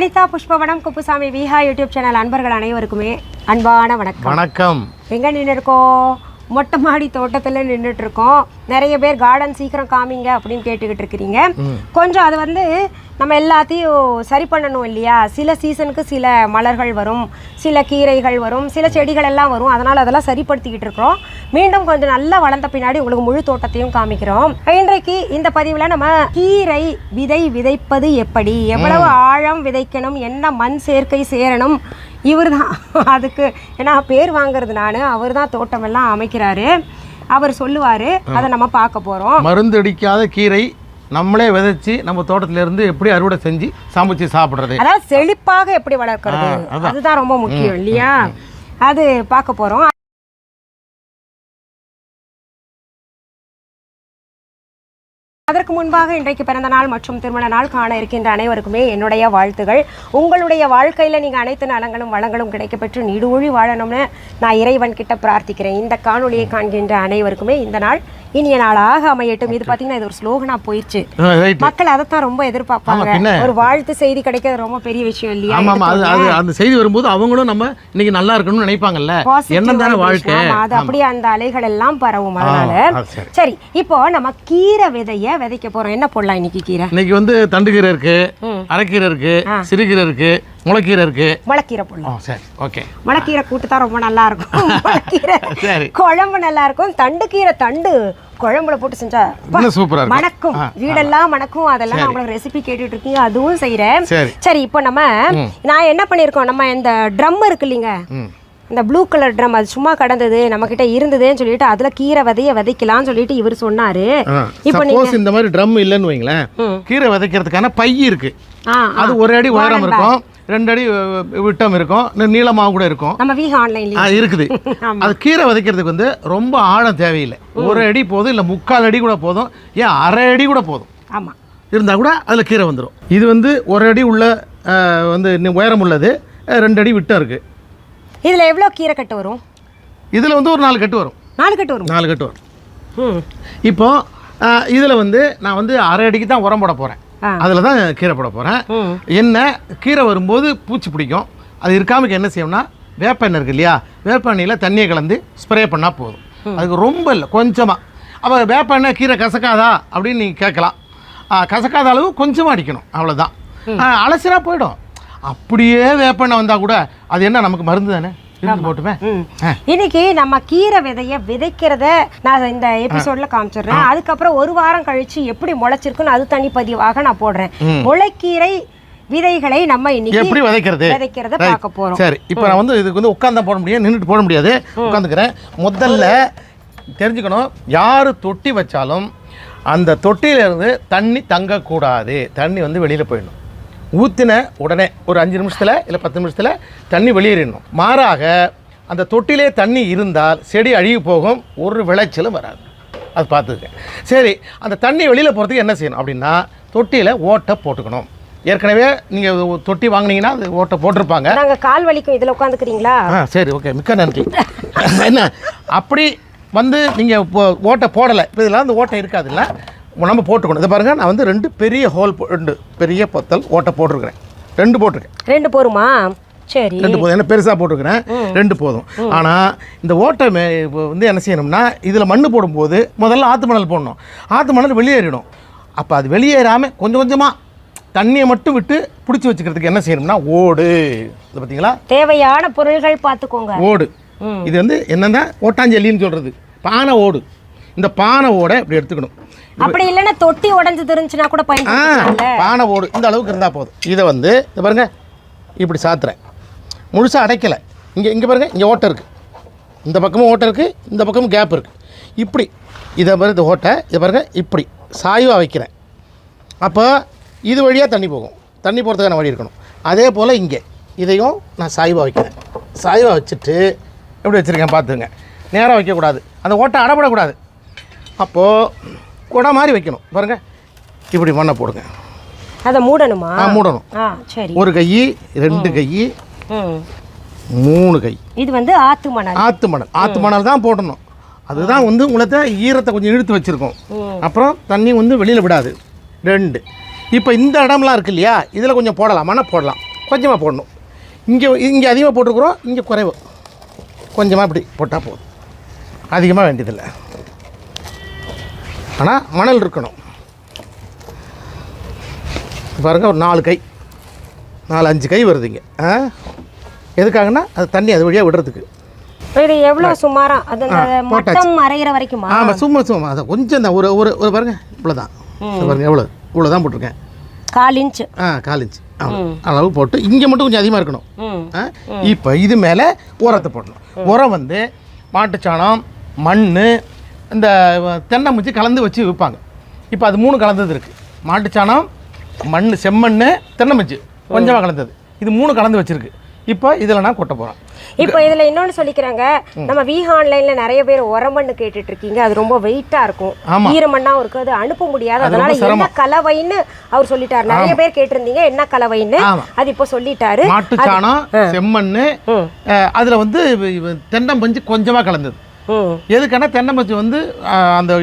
Anitha Pushpavanamkuppusamy Viha YouTube channel அன்பர்கள் அனைவருக்குமே அன்பான வணக்கம். வணக்கம். எங்க நின்னு இருக்கோம்? மொட்டை மாடி தோட்டத்துல நின்னுட்டு இருக்கோம். நிறைய பேர் கார்டன் சீக்கிரம் காமிங்க அப்படினு கேட்டுக்கிட்டு இருக்கீங்க. கொஞ்சம் அது வந்து நம்ம எல்லாத்தையும் சரி பண்ணணும் இல்லையா? சில சீசனுக்கு சில மலர்கள் வரும், சில கீரைகள் வரும், சில செடிகள் எல்லாம் வரும். அதனால அதெல்லாம் சரிப்படுத்திக்கிட்டு இருக்கோம். மீண்டும் கொஞ்சம் நல்லா வளர்ந்த பின்னாடி உங்களுக்கு முழு தோட்டத்தையும் காமிக்கிறோம். இன்றைக்கு இந்த பதிவுல நம்ம கீரை விதை விதைப்பது எப்படி, எவ்வளவு ஆழம் விதைக்கணும், என்ன மண் சேர்க்கை சேரணும், இவர் தான் அதுக்கு ஏன்னா பேர் வாங்குறது நான், அவர் தான் தோட்டம் எல்லாம் அமைக்கிறாரு, அவர் சொல்லுவார். அதை நம்ம பார்க்க போகிறோம். மருந்து அடிக்காத கீரை நம்மளே விதைச்சி நம்ம தோட்டத்துல இருந்து எப்படி அறுவடை செஞ்சு சமைச்சு சாப்பிட்றது, அதாவது செழிப்பாக எப்படி வளர்க்கறது, அதுதான் ரொம்ப முக்கியம் இல்லையா? அது பார்க்க போகிறோம். அதற்கு முன்பாக இன்றைக்கு பிறந்த நாள் மற்றும் திருமண நாள் காண இருக்கின்ற அனைவருக்குமே என்னுடைய வாழ்த்துகள். உங்களுடைய வாழ்க்கையில் நீங்கள் அனைத்து நலங்களும் வளங்களும் கிடைக்கப்பெற்று நீடூழி வாழணும்னு நான் இறைவன் கிட்ட பிரார்த்திக்கிறேன். இந்த காணொலியை காண்கின்ற அனைவருக்குமே இந்த நாள் இனிய நாளாக அமையட்டும். இது பார்த்தீங்கன்னா இது ஒரு ஸ்லோகனா போயிடுச்சு. மக்கள் அதைத்தான் ரொம்ப எதிர்பார்ப்பாங்க. ஒரு வாழ்த்து செய்தி கிடைக்கிறது ரொம்ப பெரிய விஷயம் இல்லையா? அந்த செய்தி வரும்போது அவங்களும் நம்ம இன்னைக்கு நல்லா இருக்கணும்னு நினைப்பாங்கல்ல, என்னதான வாழ்க்கை, அது அப்படியே அந்த அலைகள் எல்லாம் பரவும். அதனால சரி, இப்போ நம்ம கீரை விதைய விதைக்க போறோம். என்ன போடலாம் இன்னைக்கு? கீரை இன்னைக்கு வந்து தண்டுக்கீரை இருக்கு, அரைக்கீரை இருக்கு, சிறுகீரை இருக்கு, முளைக்கீரை இருக்கு. முளைக்கீரை போடலாம். சரி, ஓகே. முளைக்கீரை கூட்டு தான் ரொம்ப நல்லா இருக்கும். முளைக்கீரை குழம்பு நல்லா இருக்கும். தண்டுக்கீரை தண்டு குழம்புல போட்டு செஞ்சா சூப்பரா இருக்கும், மணக்கும், வீடெல்லாம் மணக்கும். அதெல்லாம் உங்களுக்கு ரெசிபி கேட்டுட்டு இருக்கீங்க, அதுவும் செய்யறேன். சரி, இப்போ நான் என்ன பண்ணிருக்கோம், நம்ம இந்த ட்ரம் இருக்கு இல்லைங்க, இந்த ப்ளூ கலர் ட்ரம், அது சும்மா கடந்தது நம்ம கிட்ட இருந்ததுன்னு சொல்லிட்டு அதுல கீரை விதைய விதைக்கலாம்னு சொல்லிட்டு இவர் சொன்னாரு. இப்போ நீங்க இந்த மாதிரி ட்ரம் இல்லன்னு வைங்களேன், கீரை விதைக்கிறதுக்கான பை இருக்கு. அது ஒரு அடி உயரம் இருக்கும், 2 அடி விட்டம் இருக்கும், நீளமாக கூட இருக்கும். நம்ம விஹா ஆன்லைன்ல இருக்குது. அது கீரை விதைக்கிறதுக்கு வந்து ரொம்ப ஆழம் தேவையில்லை. 1 அடி போதும், இல்லை 3/4 அடி கூட போதும், ஏன் 1/2 அடி கூட போதும். ஆமாம், இருந்தால் கூட அதில் கீரை வந்துடும். இது வந்து 1 அடி உள்ள வந்து உயரம் உள்ளது, 2 அடி விட்டம் இருக்குது. இதில் எவ்வளோ கீரை கட்டு வரும்? இதில் வந்து ஒரு 4 கட்டு வரும். 4 கட்டு வரும். 4 கட்டு வரும். இப்போ இதில் வந்து நான் வந்து 1/2 அடிக்கு தான் உரம் போட போகிறேன். அதில் தான் கீரை போட போகிறேன். என்ன கீரை வரும்போது பூச்சி பிடிக்கும், அது இருக்காமல் என்ன செய்யணும்னா வேப்ப எண்ணெய் இருக்குது இல்லையா, வேப்ப எண்ணெயில் தண்ணியை கலந்து ஸ்ப்ரே பண்ணால் போதும். அதுக்கு ரொம்ப இல்லை, கொஞ்சமாக. அப்போ வேப்ப எண்ணெய் கீரை கசக்காதா அப்படின்னு நீங்கள் கேட்கலாம். கசக்காத அளவு கொஞ்சமாக அடிக்கணும், அவ்வளோதான். அலசினா போயிடும். அப்படியே வேப்ப எண்ணெய் வந்தால் கூட அது என்ன நமக்கு மருந்து தானே, போட்டுமே. இன்னைக்கு நம்ம கீரை விதைய விதைக்கிறத நான் இந்த எபிசோட்ல காமிச்சிடுறேன். அதுக்கப்புறம் 1 வாரம் கழிச்சு எப்படி முளைச்சிருக்குன்னு அது தனிப்பதிவாக நான் போடுறேன். முளைக்கீரை விதைகளை நம்ம இன்னைக்கு எப்படி விதைக்கிறத பார்க்க போறோம். சரி, இப்போ நான் வந்து இதுக்கு வந்து உட்கார்ந்தா போட முடியும், நின்றுட்டு போட முடியாது, உட்காந்துக்கிறேன். முதல்ல தெரிஞ்சுக்கணும், யாரு தொட்டி வச்சாலும் அந்த தொட்டியிலிருந்து தண்ணி தங்கக்கூடாது. தண்ணி வந்து வெளியில் போயிடணும். ஊற்றின உடனே ஒரு 5 நிமிஷத்தில் இல்லை 10 நிமிஷத்தில் தண்ணி வெளியேறிடணும். மாறாக அந்த தொட்டிலே தண்ணி இருந்தால் செடி அழுகி போகும், ஒரு விளைச்சலும் வராது. அது பார்த்துருக்கேன். சரி, அந்த தண்ணி வெளியில் போகிறதுக்கு என்ன செய்யணும் அப்படின்னா, தொட்டியில் ஓட்டை போட்டுக்கணும். ஏற்கனவே நீங்கள் தொட்டி வாங்கினீங்கன்னா அது ஓட்டை போட்டிருப்பாங்க. நாங்கள் கால் வலிக்கும் இதில் உட்காந்துக்கிறீங்களா? சரி, ஓகே, மிக்க நன்றி. என்ன அப்படி வந்து நீங்கள் இப்போ ஓட்டை போடலை, இப்போ இதெல்லாம் அந்த ஓட்டை இருக்காதுல்ல, நம்ம போட்டுக்கணும். இதை பாருங்கள், நான் வந்து 2 பெரிய ஹோல் 2 பெரிய பொத்தல் ஓட்டை போட்டிருக்கிறேன். 2 போட்டிருக்கேன். 2 போருமா? சரி, 2 போதும். என்ன பெருசாக போட்டிருக்கிறேன், 2 போதும். ஆனால் இந்த ஓட்டை வந்து என்ன செய்யணும்னா, இதில் மண் போடும்போது முதல்ல ஆற்று மணல் போடணும். ஆற்று மணல் வெளியேறிடும். அப்போ அது வெளியேறாமல் கொஞ்சம் கொஞ்சமாக தண்ணியை மட்டும் விட்டு பிடிச்சி வச்சுக்கிறதுக்கு என்ன செய்யணும்னா ஓடு, இது பார்த்தீங்களா, தேவையான பொருள்கள் பார்த்துக்கோங்க. ஓடு இது வந்து என்னென்னா ஓட்டாஞ்சல்லின்னு சொல்கிறது, பானை ஓடு. இந்த பானை ஓடை இப்படி எடுத்துக்கணும். அப்படி இல்லைன்னா தொட்டி உடஞ்சு தெரிஞ்சுன்னா கூட பயன்படுத்தலாம். பானை ஓடு இந்த அளவுக்கு இருந்தால் போதும். இதை வந்து இதை பாருங்க, இப்படி சாத்துறேன், முழுசாக அடைக்கலை. இங்கே பாருங்க, இங்கே ஓட்டை இருக்குது, இந்த பக்கமும் ஓட்டை இருக்குது, இந்த பக்கமும் கேப் இருக்குது. இப்படி இதை பாருங்க, இந்த ஓட்டை இதை பாருங்க, இப்படி சாய்வாக வைக்கிறேன். அப்போ இது வழியாக தண்ணி போகும், தண்ணி போகிறதுக்கான வழி இருக்கணும். அதே போல் இங்கே இதையும் நான் சாய்வாக வைக்கிறேன். சாய்வாக வச்சுட்டு எப்படி வச்சுருக்கேன் பார்த்துங்க, நேராக வைக்கக்கூடாது, அந்த ஓட்டை அடப்படக்கூடாது. அப்போது குடை மாதிரி வைக்கணும். பாருங்கள், இப்படி மண்ணை போடுங்க. அதை மூடணுமா? மூடணும். சரி, 1 கை, 2 கை, 3 கை. இது வந்து ஆற்று மணல். ஆற்று மணல் தான் போடணும். அதுதான் வந்து உங்களுக்கு ஈரத்தை கொஞ்சம் இழுத்து வச்சுருக்கோம். அப்புறம் தண்ணி வந்து வெளியில் விடாது. 2 இப்போ இந்த இடம்லாம் இருக்கு இல்லையா, இதில் கொஞ்சம் போடலாம், மண்ணை போடலாம். கொஞ்சமாக போடணும். இங்கே அதிகமாக போட்டுருக்குறோம், இங்கே குறைவு, கொஞ்சமாக இப்படி போட்டால் போதும், அதிகமாக வேண்டியதில்லை. ஆனால் மணல் இருக்கணும். பாருங்கள், ஒரு 4 கை 4-5 கை வருதுங்க. எதுக்காகனா அது தண்ணி அது வழியாக விடுறதுக்கு. இது எவ்வளோ சுமாரா அது மொத்தம் அரைகிற வரைக்குமா? ஆமாம், சும்மா அதை கொஞ்சம் தான், ஒரு பாருங்கள், இவ்வளோதான் பாருங்கள், இவ்வளோ தான் போட்டிருக்கேன், 1/4 இன்ச்சு. 1/4 இன்ச்சு அளவு போட்டு இங்கே மட்டும் கொஞ்சம் அதிகமாக இருக்கணும். இப்போ இது மேலே உரத்தை போடணும். உரம் வந்து மாட்டுச்சாணம், மண், இந்த தென்னமுச்சி கலந்து வச்சு விற்பாங்க. இப்போ அது 3 கலந்தது இருக்குது. மாட்டுச்சாணம், மண், செம்மண், தென்னமுச்சி கொஞ்சமாக கலந்தது, இது 3 கலந்து வச்சுருக்கு. இப்போ இதில் நான் கொட்ட போகிறேன். இப்போ இதில் இன்னொன்று சொல்லிக்கிறாங்க, நம்ம விஹா ஆன்லைனில் நிறைய பேர் உரமண்ணு கேட்டுட்டு இருக்கீங்க. அது ரொம்ப வெயிட்டாக இருக்கும், ஈரமண்ணாகவும் இருக்குது, அது அனுப்ப முடியாது. அதனால என்ன கலவைன்னு அவர் சொல்லிட்டாரு. நிறைய பேர் கேட்டிருந்தீங்க என்ன கலவைன்னு, அது இப்போ சொல்லிட்டாரு. மாட்டுச்சாணம், செம்மண், அதில் வந்து தென்னம்பஞ்சு கொஞ்சமாக கலந்தது. எதுக்கான தென்னம்பஞ்சு வந்து அந்த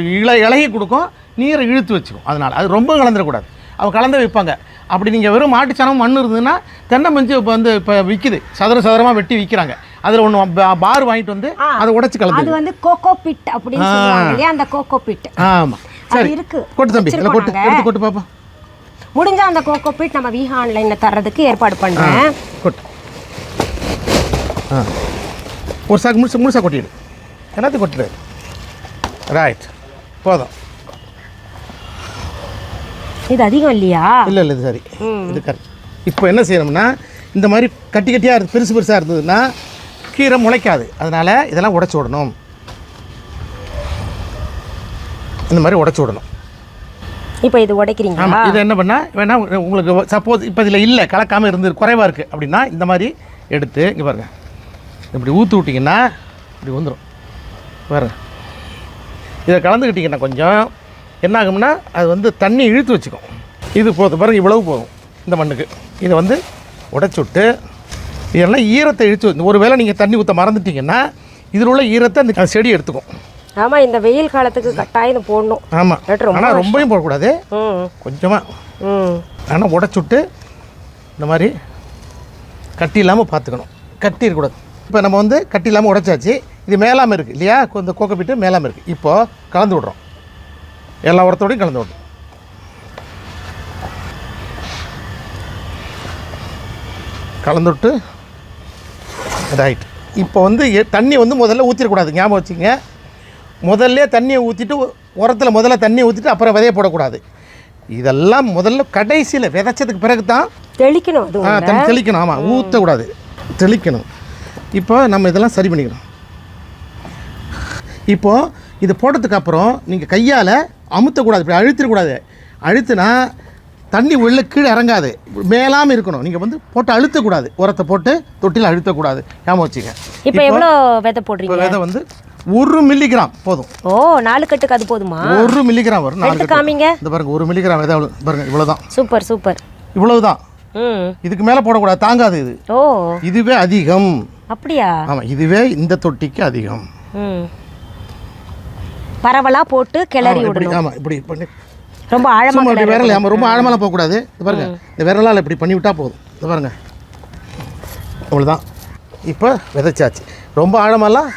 இலகி கொடுக்கும், நீரை இழுத்து வச்சுக்கும். அதனால் அது ரொம்ப கலந்துடக்கூடாது. அவங்க கலந்து வைப்பாங்க. அப்படி நீங்கள் வெறும் மாட்டுச்சாணம் மண் இருந்ததுன்னா தென்னம்பஞ்சு இப்போ வந்து இப்போ விற்கிது, சதுரமாக வெட்டி விற்கிறாங்க. அதில் ஒன்று பார் வாங்கிட்டு வந்து அதை உடச்சி கலந்து, அது வந்து கோகோ பிட் அப்படின்னு சொல்லுவாங்க இல்லையா, அந்த கோகோ பிட். ஆமாம், சரி இருக்கு. கொட்டு தம்பி, இல்லை கொட்டு பாப்பா. முடிஞ்சா அந்த கோகோ பிட் நம்ம விஹா ஆன்லைனில் தர்றதுக்கு ஏற்பாடு பண்ணுறேன். கொட்டு. ஒரு சாக்கு முழுசாக கொட்டிடு, எல்லாத்தையும் கொட்டிடு. ரைட், போதும். இது அதிகம் இல்லையா? இல்லை இது சரி, இது கரெக்ட். இப்போ என்ன செய்யணும்னா, இந்த மாதிரி கட்டி கட்டியாக பெருசாக இருந்ததுன்னா கீரை முளைக்காது. அதனால் இதெல்லாம் உடச்சி விடணும். இந்த மாதிரி உடச்சி விடணும். இப்போ இது உடைக்கிறீங்க. ஆமாம், இதை என்ன பண்ணால் வேணால் உங்களுக்கு சப்போஸ் இப்போ இதில் இல்லை, கலக்காமல் இருந்து குறைவாக இருக்குது அப்படின்னா இந்த மாதிரி எடுத்து இங்கே பாருங்கள், இப்படி ஊற்றி விட்டிங்கன்னா இப்படி வந்துடும். பாருங்க, இதை கலந்துக்கிட்டிங்கன்னா கொஞ்சம் என்ன ஆகும்னா அது வந்து தண்ணி இழுத்து வச்சுக்கும். இது போதும் பாருங்கள், இவ்வளவு போதும் இந்த மண்ணுக்கு. இதை வந்து உடச்சி விட்டு இதெல்லாம் ஈரத்தை இழுத்து, ஒரு வேளை நீங்கள் தண்ணி ஊற்ற மறந்துட்டிங்கன்னா இதில் உள்ள ஈரத்தை அந்த செடி எடுத்துக்கும். ஆமாம், இந்த வெயில் காலத்துக்கு கட்டாயம் போடணும். ஆமாம், ஆனால் ரொம்பவும் போடக்கூடாது, கொஞ்சமாக. ஆனால் உடச்சி விட்டு இந்த மாதிரி கட்டி இல்லாமல் பார்த்துக்கணும், கட்டி இருக்கக்கூடாது. இப்போ நம்ம வந்து கட்டி இல்லாமல் உடச்சாச்சு. இது மேலாமல் இருக்குது இல்லையா, இந்த கோக்கப்பிட்டு மேலாமல் இருக்குது. இப்போது கலந்து விட்றோம், எல்லா உரத்தோடையும் கலந்து விடணும். கலந்து விட்டு ரைட். இப்போ வந்து தண்ணி வந்து முதல்ல ஊற்றிடக்கூடாது, ஞாபகம் வச்சுங்க. முதல்ல தண்ணியை ஊற்றிட்டு உரத்தில் முதல்ல தண்ணியை ஊற்றிட்டு அப்புறம் விதைய போடக்கூடாது. இதெல்லாம் முதல்ல கடைசியில் விதைச்சதுக்கு பிறகு தான் தெளிக்கணும். தண்ணி தெளிக்கணும். ஆமாம், ஊற்றக்கூடாது, தெளிக்கணும். இப்போ நம்ம இதெல்லாம் சரி பண்ணிக்கணும். இப்போது இது போட்டதுக்கு அப்புறம் நீங்கள் கையால் அமுத்தக்கூடாது, இப்படி அழுத்திடக்கூடாது. அழுத்துனா தண்ணி உள்ள கீழே இறங்காது, மேலாமல் இருக்கணும். நீங்கள் வந்து போட்டு அழுத்தக்கூடாது, உரத்தை போட்டு தொட்டியில் அழுத்தக்கூடாது, ஞாபகம் வச்சுக்க. இப்போ எவ்வளோ விதை போடுறீங்க? விதை வந்து 1 மில்லிகிராம் போதும். ஓ, 4 கட்டுக்கு அது போதுமா? 1 மில்லிகிராம் வரும். 4 கட்டு காமிங்க. இந்த பாருங்க, 1 மில்லிகிராம் விதை பாருங்க, இவ்வளோதான். சூப்பர் சூப்பர், இவ்வளவுதான். இதுக்கு மேலே போடக்கூடாது, தாங்காது இது. ஓ, இதுவே அதிகம். அப்படியா? ஆமாம், இதுவே இந்த தொட்டிக்கு அதிகம். பரவலாக போட்டு கிளறி விடணும். ஆமாம், இப்படி பண்ணி ரொம்ப ஆழமாக விரல், ஆமாம், ரொம்ப ஆழமெல்லாம் போகக்கூடாது. இது பாருங்க, இந்த விரலால் இப்படி பண்ணி விட்டால் போதும். இது பாருங்க, அவ்வளோதான். இப்போ விதைச்சாச்சு. ரொம்ப ஆழமெல்லாம்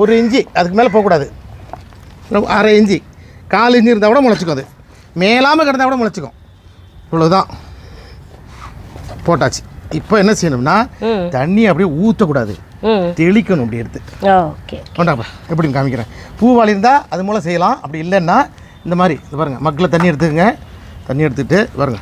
1 இன்ச்சு அதுக்கு மேலே போகக்கூடாது. 1/2 இன்ச்சு, 4 இன்ச்சு இருந்தால் கூட முளைச்சிக்கும். அது மேலாமல் கிடந்தால் கூட முளைச்சிக்கும். இவ்வளோதான், போட்டாச்சு. இப்போ என்ன செய்யணும்னா தண்ணி அப்படியே ஊற்றக்கூடாது, தெளிக்கணும். அப்படி எடுத்து வேண்டாப்பா, எப்படின்னு காமிக்கிறேன். பூவாளி இருந்தால் அது மூலம் செய்யலாம். அப்படி இல்லைன்னா இந்த மாதிரி இது பாருங்கள், மக்கில் தண்ணி எடுத்துக்கங்க. தண்ணி எடுத்துகிட்டு பாருங்க,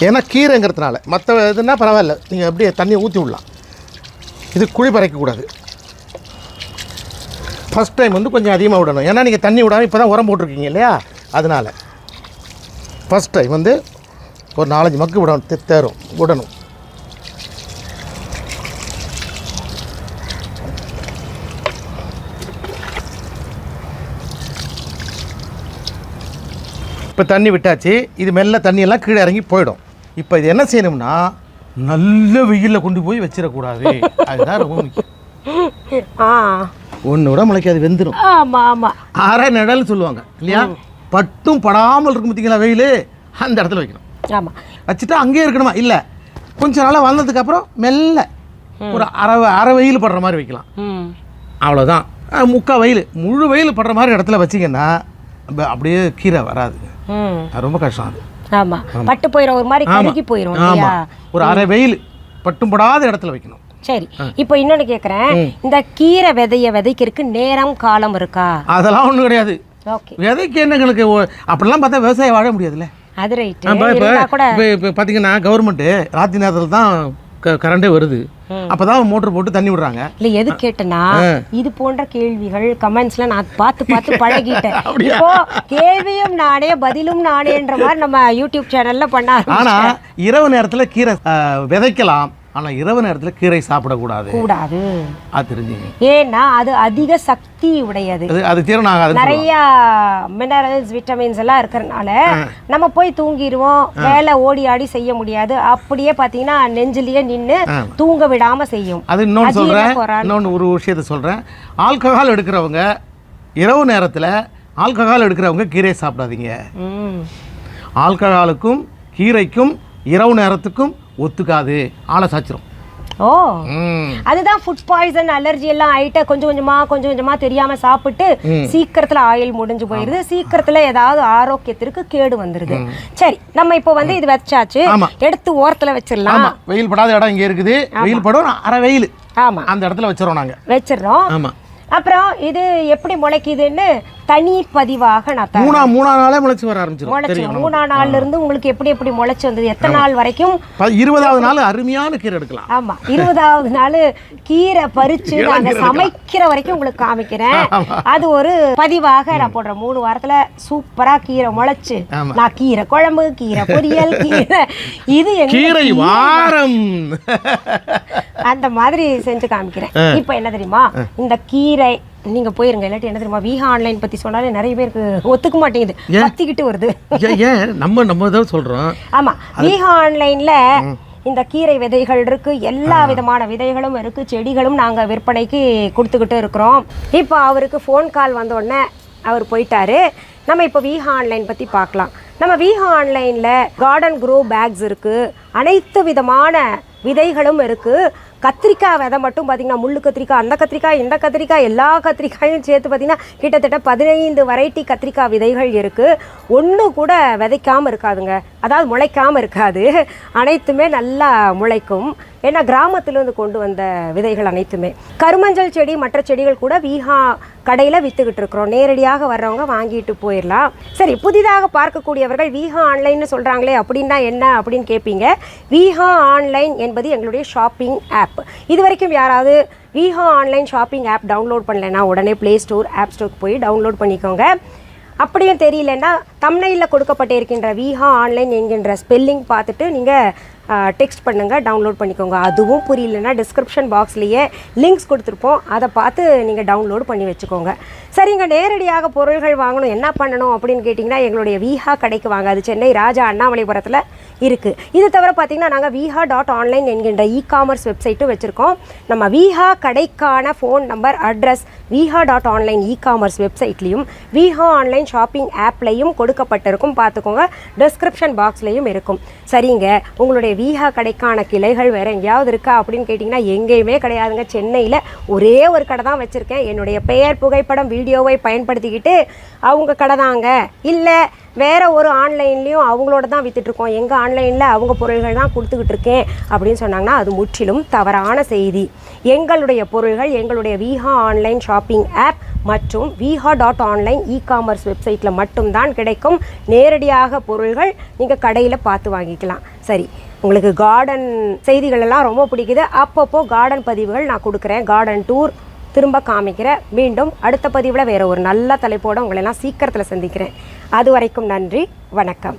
ஏன்னா கீரைங்கிறதுனால. மற்ற இதுன்னா பரவாயில்ல, நீங்கள் அப்படியே தண்ணியை ஊற்றி விடலாம். இது குழி பறைக்கக்கூடாது. ஃபஸ்ட் டைம் வந்து கொஞ்சம் அதிகமாக விடணும், ஏன்னா நீங்கள் தண்ணி விடாமல் இப்போ தான் உரம் போட்டிருக்கீங்க இல்லையா, அதனால் ஃபஸ்ட் டைம் வந்து ஒரு 4-5 மக்கு விடணும். இப்போ தண்ணி விட்டாச்சு. இது மெல்ல தண்ணியெல்லாம் கீழே இறங்கி போயிடும். இப்போ இது என்ன செய்யணும்னா நல்ல வெயிலில் கொண்டு போய் வச்சிடக்கூடாது, அதுதான் ரொம்ப முக்கியம். ஒன்று விட முளைக்காது, வெந்துடும். ஆமாம் ஆமாம், அரை நிழல்னு சொல்லுவாங்க இல்லையா, பட்டும் படாமல் இருக்கும் பார்த்தீங்களா வெயில், அந்த இடத்துல வைக்கணும். ஆமாம், வச்சுட்டா அங்கேயே இருக்கணுமா? இல்லை, கொஞ்சம் நாளாக வளர்ந்ததுக்கப்புறம் மெல்ல ஒரு அரை வெயில் படுற மாதிரி வைக்கலாம். அவ்வளோதான். முக்கால் வெயில், முழு வெயில் படுற மாதிரி இடத்துல வச்சிங்கன்னா அப்படியே கீரை வராது. ரொம்ப கஷ்டம் அது. ஆமாம், பட்டு போயிடும், ஒரு மாதிரி கருகி போயிடும். ஆமாம், ஒரு அரை வெயில் பட்டும் படாத இடத்துல வைக்கணும். சரி, இப்போ இன்னொன்று கேட்குறேன், இந்த கீரை விதைக்கிறதுக்கு நேரம் காலம் இருக்கா? அதெல்லாம் ஒன்றும் கிடையாது. ஓகே, விதைக்கு என்னங்களுக்கு அப்படிலாம் பார்த்தா விவசாயம் வாழ முடியாதுல்ல. அது ரைட். இப்போ பார்த்தீங்கன்னா கவர்மெண்ட்டு ராத்திரி நேரத்தில் தான் கரண்டே வருது, அப்பதான் மோட்டர் போட்டு தண்ணி விடுறாங்க. இல்ல எது கேட்டனா, இது போன்ற கேள்விகள் கமெண்ட்ஸ்ல நான் பார்த்து பழகிட்டேன். இப்போ கேள்வியும் நானே பதிலும் நானேன்ற மாதிரி நம்ம யூடியூப் சேனல்ல பண்ண. ஆனா இரவு நேரத்துல கீரை விதைக்கலாம், ஆனா இரவு நேரத்துல கீரை சாப்பிடக்கூடாது. அது தெரிஞ்சுங்க. ஏன்னா அது அதிக சக்தி உடையது, அது ஜீரணமாகாது. நிறைய மினரல்ஸ் விட்டமின்ஸ் எல்லாம் இருக்கிறதுனால நம்ம போய் தூங்கிடுவோம், வேலை ஓடி ஆடி செய்ய முடியாது. அப்படியே பாத்தீங்கன்னா நெஞ்சிலேயே நின்று தூங்க விடாம செய்யும். அது இன்னொன்று சொல்றேன், இன்னொன்று ஒரு விஷயத்த சொல்றேன். ஆல்கஹால் எடுக்கிறவங்க இரவு நேரத்துல ஆல்கஹால் எடுக்கிறவங்க கீரை சாப்பிடாதீங்க. ஆல்கஹாலுக்கும் கீரைக்கும் இரவு நேரத்துக்கும் ஒத்துக்காது, ஆளை சாச்சிரும். ஓ, அதுதான் ஃபுட் பாய்சன் அலர்ஜி எல்லாம் ஆயிட்டு கொஞ்சம் கொஞ்சமா தெரியாம சாப்பிட்டு சீக்கிரத்துல ஆயில் முடிஞ்சு போயிருது, சீக்கிரத்துல ஏதாவது ஆரோக்கியத்திற்கு கேடு வந்துருது. சரி, நம்ம இப்போ வந்து இது வச்சாச்சு, எடுத்து ஓரத்துல வச்சிடலாம். வெயில் படாத இடம் இங்க இருக்குது, வெயில் படும் அரை வெயில். ஆமா, அந்த இடத்துல வச்சிடறோம். ஆமா, அப்புறம் இது எப்படி முளைக்குதுன்னு தனி பதிவாக நான் மூணாம் நாளே முளைச்சு வர ஆரம்பிச்சிடும். 3ஆம் நாள்ல இருந்து உங்களுக்கு எப்படி முளைச்சு வந்தது, எத்தனை நாள் வரைக்கும்? 20வது நாள் அருமையான கீரை எடுக்கலாம். ஆமா, 20வது நாள் கீரை பறிச்சு நாங்க சமைக்கிற வரைக்கும் உங்களுக்கு காமிக்கிறேன். அது ஒரு பதிவாக நான் போடுறேன். 3 வாரத்துல சூப்பரா கீரை முளைச்சு நான் கீரை குழம்பு, கீரை பொரியல், கீரை இது கீரை வாரம் அந்த மாதிரி செஞ்சு காமிக்கிறேன். இப்ப என்ன தெரியுமா, இந்த கீரை நீங்க போயிருங்க, இல்லாட்டி என்ன தெரியுமா, விஹா ஆன்லைன் பத்தி சொன்னாலே நிறைய பேருக்கு ஒத்துக்க மாட்டேங்குது, கத்திக்கிட்டு வருது. நம்ம தான் சொல்றோம். ஆமா, விஹா ஆன்லைன்ல இந்த கீரை விதைகள் இருக்கு, எல்லா விதமான விதைகளும் இருக்கு, செடிகளும் நாங்க விற்பனைக்கு கொடுத்துக்கிட்டு இருக்கிறோம். இப்போ அவருக்கு ஃபோன் கால் வந்த உடனே அவர் போயிட்டாரு. நம்ம இப்போ விஹா ஆன்லைன் பத்தி பார்க்கலாம். நம்ம விஹா ஆன்லைன்ல கார்டன் க்ரோ பேக்ஸ் இருக்கு, அனைத்து விதமான விதைகளும் இருக்கு. கத்திரிக்காய் விதை மட்டும் பார்த்தீங்கன்னா முள்ளு கத்திரிக்காய், அந்த கத்திரிக்காய், இந்த கத்திரிக்காய், எல்லா கத்திரிக்காயும் சேர்த்து பார்த்தீங்கன்னா கிட்டத்தட்ட 15 வெரைட்டி கத்திரிக்காய் விதைகள் இருக்குது. ஒன்று கூட விதைக்காமல் இருக்காதுங்க, அதாவது முளைக்காமல் இருக்காது, அனைத்துமே நல்லா முளைக்கும். ஏன்னா கிராமத்திலேருந்து கொண்டு வந்த விதைகள் அனைத்துமே. கருமஞ்சள் செடி மற்ற செடிகள் கூட விஹா கடையில் விற்றுக்கிட்டு இருக்கிறோம், நேரடியாக வர்றவங்க வாங்கிட்டு போயிடலாம். சரி, புதிதாக பார்க்கக்கூடியவர்கள் விஹா ஆன்லைன்னு சொல்கிறாங்களே அப்படின்னா என்ன அப்படின்னு கேட்பீங்க. விஹா ஆன்லைன் என்பது எங்களுடைய ஷாப்பிங் ஆப். இது வரைக்கும் யாராவது விஹா ஆன்லைன் ஷாப்பிங் ஆப் டவுன்லோட் பண்ணலைன்னா உடனே ப்ளே ஸ்டோர், ஆப் ஸ்டோருக்கு போய் டவுன்லோட் பண்ணிக்கோங்க. அப்படியும் தெரியலன்னா தம்ப்நெயிலில் கொடுக்கப்பட்டிருக்கின்ற விஹா ஆன்லைன் என்கின்ற ஸ்பெல்லிங் பார்த்துட்டு நீங்கள் டெக்ஸ்ட் பண்ணுங்கள், டவுன்லோட் பண்ணிக்கோங்க. அதுவும் புரியலன்னா டிஸ்கிரிப்ஷன் பாக்ஸ்லேயே லிங்க்ஸ் கொடுத்துருப்போம், அதை பார்த்து நீங்கள் டவுன்லோட் பண்ணி வச்சுக்கோங்க. சரிங்க, நேரடியாக பொருள்கள் வாங்கணும் என்ன பண்ணணும் அப்படின்னு கேட்டிங்கன்னா எங்களுடைய விஹா கடைக்கு வாங்க. அது சென்னை ராஜா அண்ணாமலைபுரத்தில் இருக்குது. இது தவிர பார்த்திங்கன்னா நாங்கள் viha.online என்கின்ற இ-காமர்ஸ் வெப்சைட்டும் வச்சுருக்கோம். நம்ம விஹா கடைக்கான phone number, address viha.online e-commerce வெப்சைட்லேயும் விஹா ஆன்லைன் ஷாப்பிங் ஆப்லையும் கொடுக்கப்பட்டிருக்கும், பார்த்துக்கோங்க. டிஸ்கிரிப்ஷன் பாக்ஸ்லேயும் இருக்கும். சரிங்க, உங்களுடைய விஹா கடைக்கான கிளைகள் வேறு எங்கேயாவது இருக்கா அப்படின்னு கேட்டிங்கன்னா எங்கேயுமே கிடையாதுங்க. சென்னையில் ஒரே ஒரு கடை தான் வச்சுருக்கேன். என்னுடைய பெயர், புகைப்படம், வீடியோவை பயன்படுத்திக்கிட்டு அவங்க கடை தாங்க, இல்லை வேறு ஒரு ஆன்லைன்லேயும் அவங்களோட தான் விற்றுட்ருக்கோம், எங்கள் ஆன்லைனில் அவங்க பொருள்கள் தான் கொடுத்துக்கிட்டு இருக்கேன் அப்படின்னு சொன்னாங்கன்னா அது முற்றிலும் தவறான செய்தி. எங்களுடைய பொருள்கள் எங்களுடைய விஹா ஆன்லைன் ஷாப்பிங் ஆப் மற்றும் viha.online இ-காமர்ஸ் வெப்சைட்டில் மட்டும்தான் கிடைக்கும். நேரடியாக பொருள்கள் நீங்கள் கடையில் பார்த்து வாங்கிக்கலாம். சரி, உங்களுக்கு கார்டன் செய்திகள் எல்லாம் ரொம்ப பிடிக்குது, அப்பப்போ கார்டன் பதிவுகள் நான் கொடுக்குறேன், கார்டன் டூர் திரும்ப காமிக்கிறேன். மீண்டும் அடுத்த பதிவில் வேறு ஒரு நல்ல தலைப்போடு உங்களெல்லாம் சீக்கிரத்தில் சந்திக்கிறேன். அது வரைக்கும் நன்றி, வணக்கம்.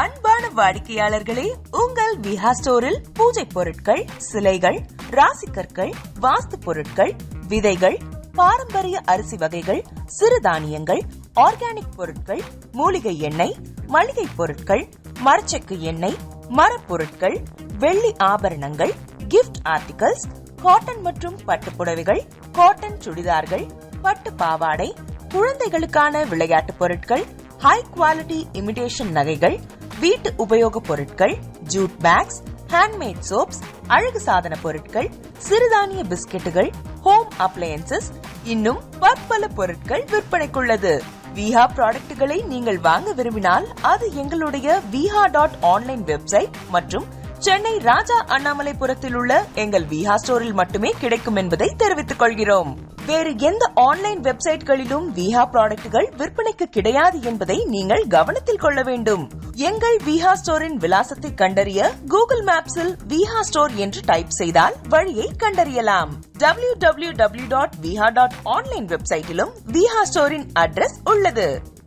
அன்பான வாடிக்கையாளர்களே, உங்கள் விஹா ஸ்டோரில் பூஜை பொருட்கள், சிலைகள், ராசிக்கற்கள், வாஸ்து பொருட்கள், விதைகள், பாரம்பரிய அரிசி வகைகள், சிறுதானியங்கள், ஆர்கானிக் பொருட்கள், மூலிகை எண்ணெய், மளிகை பொருட்கள், மரச்செக்கு எண்ணெய், மரப்பொருட்கள், வெள்ளி ஆபரணங்கள், கிஃப்ட் ஆர்டிகல்ஸ், காட்டன் மற்றும் பட்டு புடவைகள், காட்டன் சுடிதார்கள், பட்டு பாவாடை, குழந்தைகளுக்கான விளையாட்டு பொருட்கள், ஹை குவாலிட்டி இமிடேஷன் நகைகள், வீட்டு உபயோக பொருட்கள், ஜூட் பேக்ஸ், ஹேண்ட்மேட் சோப்ஸ், அழகு சாதன பொருட்கள், சிறுதானிய பிஸ்கெட்டுகள், ஹோம் அப்ளையன்சஸ், இன்னும் பற்பல பொருட்கள் விற்பனைக்குள்ளது. விஹா ப்ராடக்ட்களை நீங்கள் வாங்க விரும்பினால் அது எங்களுடைய viha.online வெப்சைட் மற்றும் சென்னை ராஜா அண்ணாமலைபுரத்தில் உள்ள எங்கள் விஹா ஸ்டோரில் மட்டுமே கிடைக்கும் என்பதை தெரிவித்துக் கொள்கிறோம். வேறு எந்த ஆன்லைன் வெப்சைட்களிலும் விஹா ப்ராடக்ட்கள் விற்பனைக்கு கிடையாது என்பதை நீங்கள் கவனத்தில் கொள்ள வேண்டும். எங்கள் விஹா ஸ்டோரின் விலாசத்தை கண்டறிய கூகுள் மேப்ஸில் விஹா ஸ்டோர் என்று டைப் செய்தால் வழியை கண்டறியலாம். www.viha.online வெப்சைட்டிலும் விஹா ஸ்டோரின் அட்ரஸ் உள்ளது.